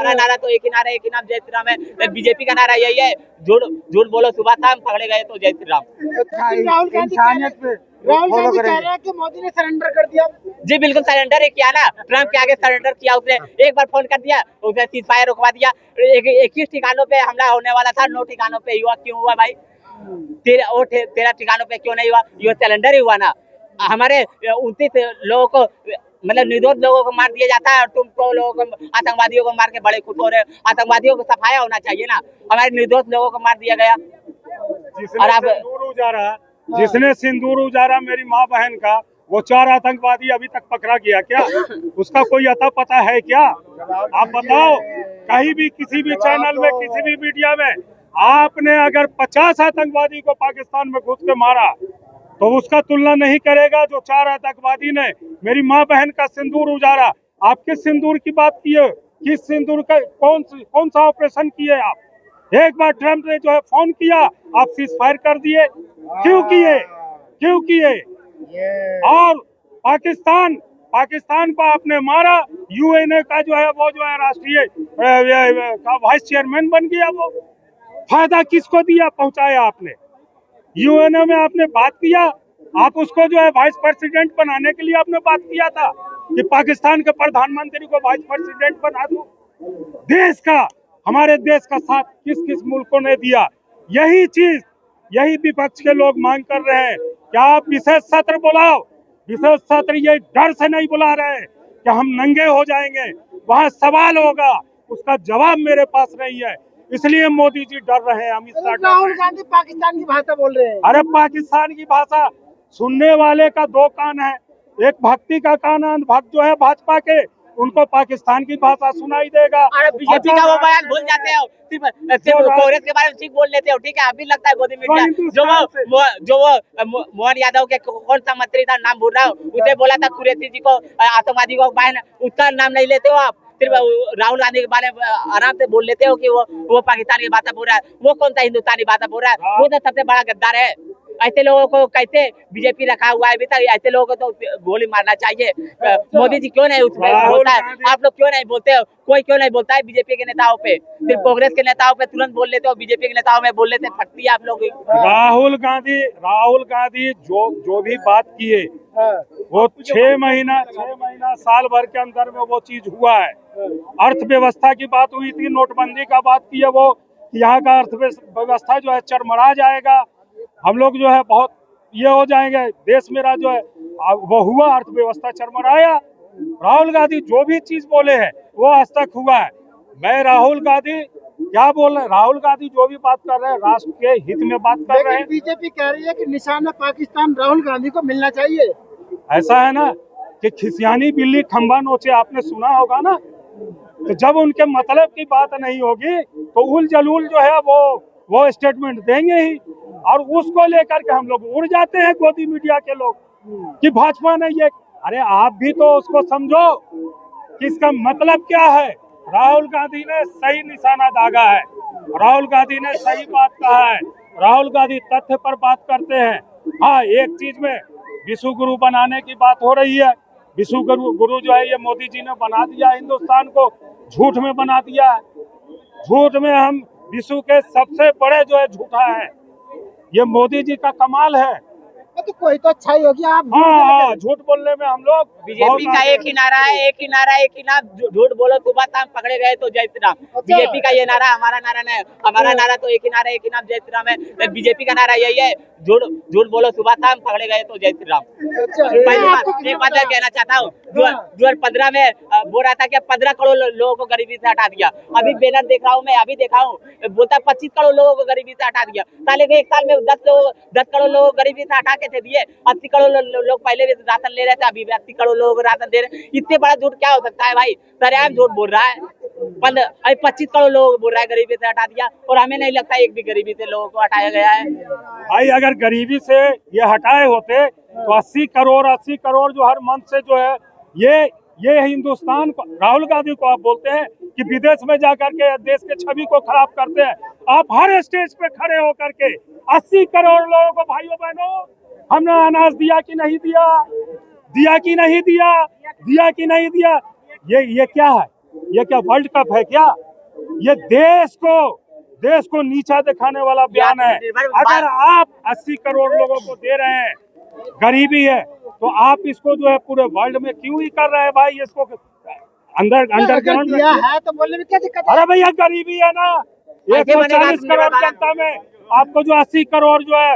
हमारा नारा तो एक ही नाम जय श्री राम है। बीजेपी का नारा यही है, झूठ झूठ बोलो सुबह शाम, पकड़े गए तो जय श्री राम। राहुल गांधी कह रहे हैं कि मोदी ने सरेंडर कर दिया। जी बिल्कुल सरेंडर ही किया ना, ट्रम्प के आगे सरेंडर किया उसने। एक बार फोन कर दिया, उसने सीज फायर रुकवा दिया। 21 ठिकानों पे हमला होने वाला था, 9 ठिकानों पे हुआ। क्यों हुआ भाई? 13 ठिकानों पे क्यों नहीं हुआ? ये सरेंडर ही हुआ ना। हमारे 29 लोगों को, मतलब निर्दोष लोगों को मार दिया जाता है, और तुम तो लोगों को, आतंकवादियों को मार के बड़े खुश हो रहे हो। आतंकवादियों को सफाया होना चाहिए ना, हमारे निर्दोष लोगों को मार दिया गया। और अब जिसने सिंदूर उजारा मेरी माँ बहन का, वो 4 आतंकवादी अभी तक पकड़ा गया क्या? उसका कोई अता पता है क्या? आप बताओ, कहीं भी किसी भी चैनल में, किसी भी मीडिया में आपने अगर 50 आतंकवादी को पाकिस्तान में घुस के मारा तो उसका तुलना नहीं करेगा जो 4 आतंकवादी ने मेरी माँ बहन का सिंदूर उजारा। आप किस सिंदूर की बात किए? किस सिंदूर का कौन सा ऑपरेशन किए आप? एक बार ट्रम्प ने जो है फोन किया, आप सीज फायर कर दिए। क्यों किए? और पाकिस्तान को आपने मारा। यूएनए का जो है वो जो है राष्ट्रीय का वाइस चेयरमैन बन गया। वो फायदा किसको दिया, पहुंचाया आपने? यूएनए में आपने बात किया, आप उसको जो है वाइस प्रेसिडेंट बनाने के लिए आपने बात किया था कि पाकिस्तान के प्रधानमंत्री को वाइस प्रेसिडेंट बना दो। हमारे देश का साथ किस किस मुल्कों ने दिया? यही विपक्ष के लोग मांग कर रहे हैं कि आप विशेष सत्र बुलाओ। विशेष सत्र ये डर से नहीं बुला रहे हैं कि हम नंगे हो जाएंगे, वहाँ सवाल होगा, उसका जवाब मेरे पास नहीं है, इसलिए मोदी जी डर रहे हैं, अमित शाह। राहुल गांधी पाकिस्तान की भाषा बोल रहे हैं। अरे पाकिस्तान की भाषा सुनने वाले का 2 कान है, एक भक्ति का कान, अंधभक्त जो है भाजपा के, उनको पाकिस्तान की भाषा सुनाई देगा। अरे बीजेपी का वो बयान भूल जाते हो, सिर्फ कांग्रेस के बारे में ठीक बोल लेते हो। ठीक है, अभी लगता है गोदी मीडिया। जो वो मोहन यादव के कौन सा मंत्री था, नाम भूल रहा हूँ, उसे बोला था कुरैशी जी को आतंकवादी को बयान, उसका नाम नहीं लेते हो आप। सिर्फ राहुल गांधी के बारे में आराम से बोल लेते हो कि वो पाकिस्तान की भाषा बोल रहा है। वो कौन सा हिंदुस्तानी भाषा बोल रहा है? वो तो सबसे बड़ा गद्दार है। ऐसे लोगों को कैसे बीजेपी रखा हुआ है अभी तक? ऐसे लोगों को तो गोली मारना चाहिए। मोदी जी क्यों नहीं उसमें बोलता है? आप लोग क्यों नहीं बोलते हो? कोई क्यों नहीं बोलता है बीजेपी के नेताओं पे? सिर्फ कांग्रेस के नेताओं पे तुरंत बोल लेते हो, बीजेपी के नेताओं में बोल लेते, फटती है आप लोग। राहुल गांधी जो भी बात किए, वो 6 महीना साल भर के अंदर में वो चीज हुआ है। अर्थव्यवस्था की बात हुई थी, नोटबंदी का बात की है, वो यहाँ का अर्थव्यवस्था जो है चरमरा जाएगा, हम लोग जो है बहुत ये हो जाएंगे, देश मेरा जो है वो हुआ, अर्थव्यवस्था चरमराया। राहुल गांधी जो भी चीज बोले हैं वो आज तक हुआ है। मैं राहुल गांधी क्या बोल रहे हैं? राहुल गांधी जो भी बात कर रहे हैं राष्ट्र के हित में बात कर रहे हैं। बीजेपी कह रही है कि निशाना पाकिस्तान राहुल गांधी को मिलना चाहिए। ऐसा है ना कि खिसियानी बिल्ली खंबा नोचे, आपने सुना होगा ना। तो जब उनके मतलब की बात नहीं होगी तो उल जलूल जो है वो स्टेटमेंट देंगे ही, और उसको लेकर के हम लोग उड़ जाते हैं गोदी मीडिया के लोग कि भाजपा ने ये। अरे आप भी तो उसको समझो कि इसका मतलब क्या है। राहुल गांधी ने सही निशाना दागा है, राहुल गांधी ने सही बात कहा है, राहुल गांधी तथ्य पर बात करते हैं। हाँ, एक चीज में विश्व गुरु बनाने की बात हो रही है। विश्व गुरु जो है ये मोदी जी ने बना दिया, हिंदुस्तान को झूठ में बना दिया। झूठ में हम विश्व के सबसे बड़े जो है झूठा है, ये मोदी जी का कमाल है। तो कोई तो अच्छा ही होगी। आप हाँ, झूठ बोलने में हम लोग। बीजेपी का एक ही नारा है, एक ही नाम, झूठ बोलो सुबह शाम, पकड़े गए तो जय श्री राम। बीजेपी का ये नारा, हमारा नारा नहीं। हमारा नारा तो एक ही नाम जय श्री राम है। बीजेपी का नारा यही है, झूठ बोलो सुबह शाम, पकड़े गए तो जय श्री राम। एक बात मैं कहना चाहता हूँ, 2015 में बोल रहा था कि 15 करोड़ लोगों को गरीबी से हटा दिया। अभी बैनर देख रहा हूँ मैं, अभी देखा हूँ, बोलता 25 करोड़ लोगों को गरीबी से हटा दिया। साले एक साल में 10 करोड़ लोगों को गरीबी से हटा के थे दिए। 80 करोड़ लोग पहले भी राशन ले रहे थे, अभी भी 80 करोड़ लोगों को राशन दे रहे। इससे बड़ा झूठ क्या हो सकता है भाई? सरेआम झूठ बोल रहा है। 25 करोड़ लोग बोल रहा है गरीबी से हटा दिया, और हमें नहीं लगता एक भी गरीबी से लोगों को हटाया गया है। भाई अगर गरीबी से ये हटाए होते तो 80 करोड़ जो हर मंथ से जो है ये हिंदुस्तान को, राहुल गांधी को आप बोलते हैं कि विदेश में जाकर के देश के छवि को खराब करते हैं। आप हर स्टेज पे खड़े होकर के 80 करोड़ लोगों को, भाइयों बहनों, हमने अनाज दिया कि नहीं दिया, दिया कि नहीं दिया, दिया कि नहीं दिया, ये क्या है? ये क्या वर्ल्ड कप है क्या? ये देश को नीचा दिखाने वाला बयान है। अगर आप 80 करोड़ लोगों को दे रहे हैं, गरीबी है, तो आप इसको जो है पूरे वर्ल्ड में क्यों ही कर रहे हैं भाई? इसको अंडरग्राउंड दिया है तो बोलने में क्या दिक्कत है? अरे भैया गरीबी है ना, 140 करोड़ जनता में आपको जो 80 करोड़ जो है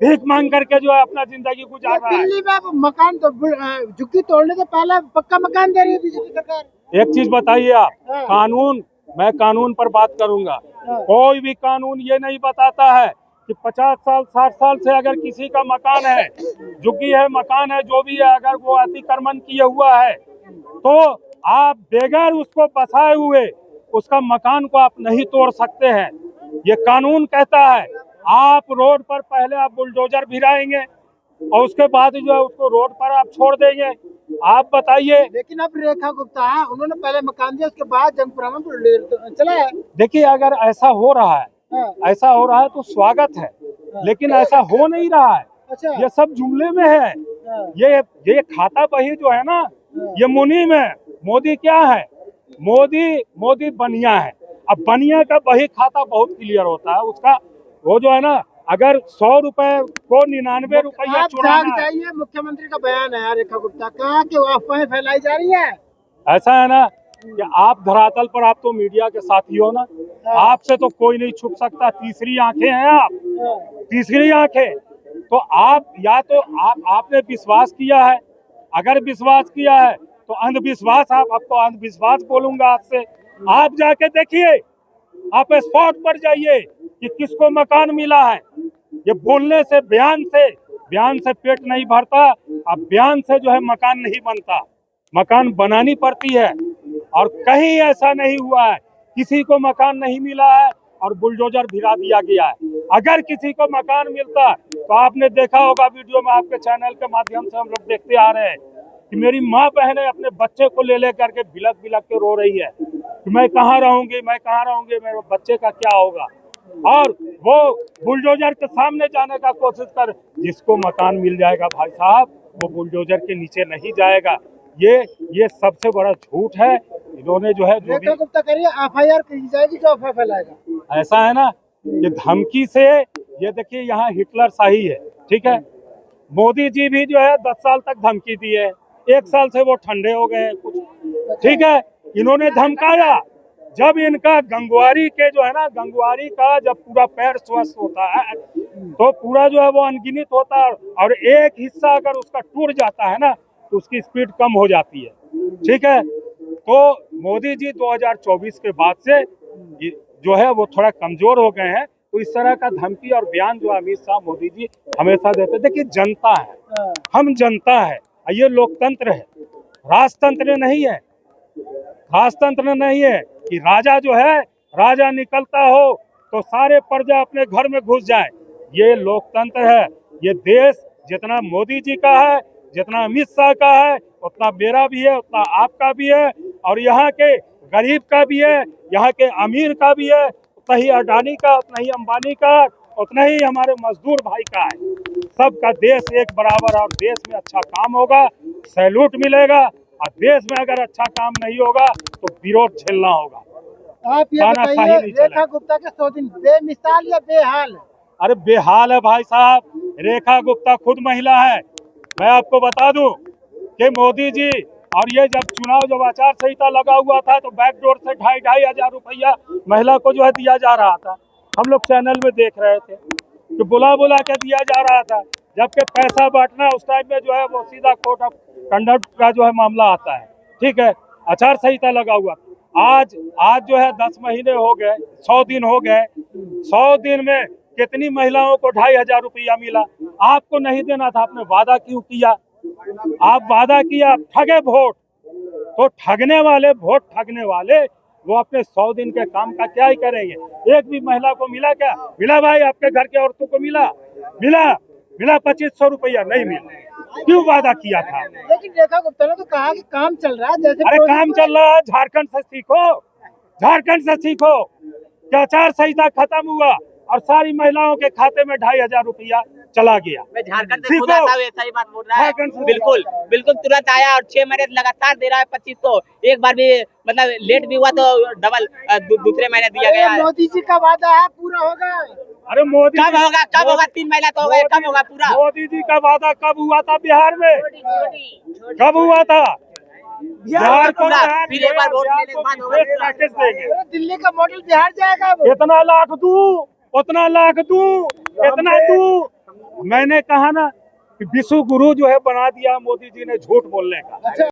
भीख मांग करके जो है अपना जिंदगी गुजार रहा है। दिल्ली में अब मकान तो झुग्गी तोड़ने से पहले पक्का मकान दे रही है बीजेपी सरकार। एक चीज बताइए आप, कानून, मैं कानून पर बात करूंगा, कोई भी कानून ये नहीं बताता है कि 50 साल 60 साल से अगर किसी का मकान है, झुग्गी है, मकान है, जो भी है, अगर वो अतिक्रमण किए हुआ है तो आप बगैर उसको बसाए हुए उसका मकान को आप नहीं तोड़ सकते हैं। ये कानून कहता है। आप रोड पर पहले आप बुलडोजर भिराएंगे और उसके बाद जो है उसको रोड पर आप छोड़ देंगे। आप बताइए। लेकिन अब रेखा गुप्ता है, उन्होंने पहले मकान दिया, उसके बाद जंगपुरा में बुलडोजर चला है। देखिए, अगर ऐसा हो रहा है, ऐसा हो रहा है तो स्वागत है, लेकिन ऐसा हो नहीं रहा है। अच्छा। ये सब जुमले में है। ये खाता बही जो है ना, ये मुनीम है। मोदी क्या है? मोदी बनिया है। अब बनिया का बही खाता बहुत क्लियर होता है उसका। वो जो है ना, अगर 100 रुपए को 99 रुपया चुराना है। चाहिए, मुख्यमंत्री का बयान है रेखा गुप्ता का कि अफवाहें फैलाई जा रही है। ऐसा है ना कि आप धरातल पर, आप तो मीडिया के साथी हो ना, आपसे तो कोई नहीं छुप सकता। तीसरी आंखें हैं आप, तीसरी आंखें। तो आप या तो आपने विश्वास किया है, अगर विश्वास किया है तो अंधविश्वास, आप आपको अंधविश्वास बोलूंगा आपसे। आप जाके देखिए, आप स्पॉट पर जाइए कि किसको मकान मिला है। ये बोलने से, बयान से पेट नहीं भरता। अब बयान से जो है मकान नहीं बनता, मकान बनानी पड़ती है। और कहीं ऐसा नहीं हुआ है किसी को मकान नहीं मिला है और बुलडोजर भिरा दिया गया है। अगर किसी को मकान मिलता तो आपने देखा होगा वीडियो में, आपके चैनल के माध्यम से हम लोग देखते आ रहे हैं कि मेरी माँ बहनें अपने बच्चे को ले करके बिलक के रो रही है कि मैं कहाँ रहूंगी, मेरे बच्चे का क्या होगा। और वो बुलडोजर के सामने जाने का कोशिश कर, जिसको मकान मिल जाएगा भाई साहब, वो बुलडोजर के नीचे नहीं जाएगा। ये सबसे बड़ा झूठ है। इन्होंने जो है रेखा गुप्ता करिए, FIR की जाएगी जो अफवाह फैलाएगा। ऐसा है ना, ये धमकी से, ये देखिए यहाँ हिटलर शाही है, ठीक है। मोदी जी भी जो है 10 साल तक धमकी दी है, 1 साल से वो ठंडे हो गए कुछ, ठीक है। इन्होंने धमकाया जब इनका गंगवारी के जो है ना, गंगवारी का जब पूरा पैर स्वस्थ होता है तो पूरा जो है वो अनगिनत होता है, और एक हिस्सा अगर उसका टूट जाता है ना तो उसकी स्पीड कम हो जाती है, ठीक है। तो मोदी जी 2024 के बाद से जो है वो थोड़ा कमजोर हो गए हैं। तो इस तरह का धमकी और बयान जो अमित शाह मोदी जी हमेशा देते। देखिए, जनता है, हम जनता है, ये लोकतंत्र है, राजतंत्र नहीं है। राजतंत्र नहीं है कि राजा जो है, राजा निकलता हो तो सारे प्रजा अपने घर में घुस जाए। ये लोकतंत्र है। ये देश जितना मोदी जी का है, जितना अमित शाह का है, उतना मेरा भी है, उतना आपका भी है, और यहाँ के गरीब का भी है, यहाँ के अमीर का भी है, उतना ही अडानी का, उतना ही अंबानी का, उतना ही हमारे मजदूर भाई का है। सबका देश एक बराबर। और देश में अच्छा काम होगा, सैल्यूट मिलेगा, और देश में अगर अच्छा काम नहीं होगा तो विरोध झेलना होगा। आप ये बताइए, रेखा गुप्ता के 100 दिन बेमिसाल या बेहाल? अरे बेहाल है भाई साहब। रेखा गुप्ता खुद महिला है। मैं आपको बता दूं कि मोदी जी, और ये जब आचार संहिता लगा हुआ था तो बैकडोर से 2,500 रुपया महिला को जो है दिया जा रहा था। हम लोग चैनल में देख रहे थे कि बुला के दिया जा रहा था, जबकि पैसा बांटना उस टाइम में जो है वो सीधा कोर्ट ऑफ कंडक्ट का जो है मामला आता है, ठीक है। आचार संहिता लगा हुआ। आज जो है 10 महीने हो गए, 100 दिन हो गए। 100 दिन में कितनी महिलाओं को 2,500 रुपया मिला? आपको नहीं देना था, आपने वादा क्यों किया? आप वादा किया, ठगे वोट। तो ठगने वाले वो अपने 100 दिन के काम का क्या ही करेंगे? एक भी महिला को मिला क्या? मिला भाई, आपके घर के औरतों को मिला 2500 रुपया? नहीं मिला। क्यों वादा किया था? लेकिन रेखा गुप्ता ने तो कहा कि काम चल रहा है। जैसे अरे काम चल रहा है, झारखंड से सीखो। क्या आचार संहिता खत्म हुआ और सारी महिलाओं के खाते में 2,500 रुपया चला गया। मैं झारखंड से सीखो। खुद आता हूँ, ऐसा ही बात बोल रहा है। झारखंड से बिल्कुल बिल्कुल तुरंत आया और 6 महीने लगातार दे रहा है 25 तो एक बार भी मतलब लेट भी हुआ तो डबल दूसरे महीने दिया गया है। मोदी जी का वादा है पूरा होगा। अरे मोदी कब होगा 3 महीना तो हो गए, कब होगा पूरा? मोदी जी का वादा कब हुआ था बिहार में? कब हुआ था? बिहार को पूरा, बिहार फिर एक बार वोट लेने के बाद होगा पूरा। पैकेज देंगे। अरे दिल्ली का मॉडल बिहार जाएगा अब। इतना लाख दूं, उतना लाख दूं, इतना दूं। मैंने कहा ना कि विश्व गुरु जो है बना दिया मोदी जी ने झूठ बोलने का। अच्छा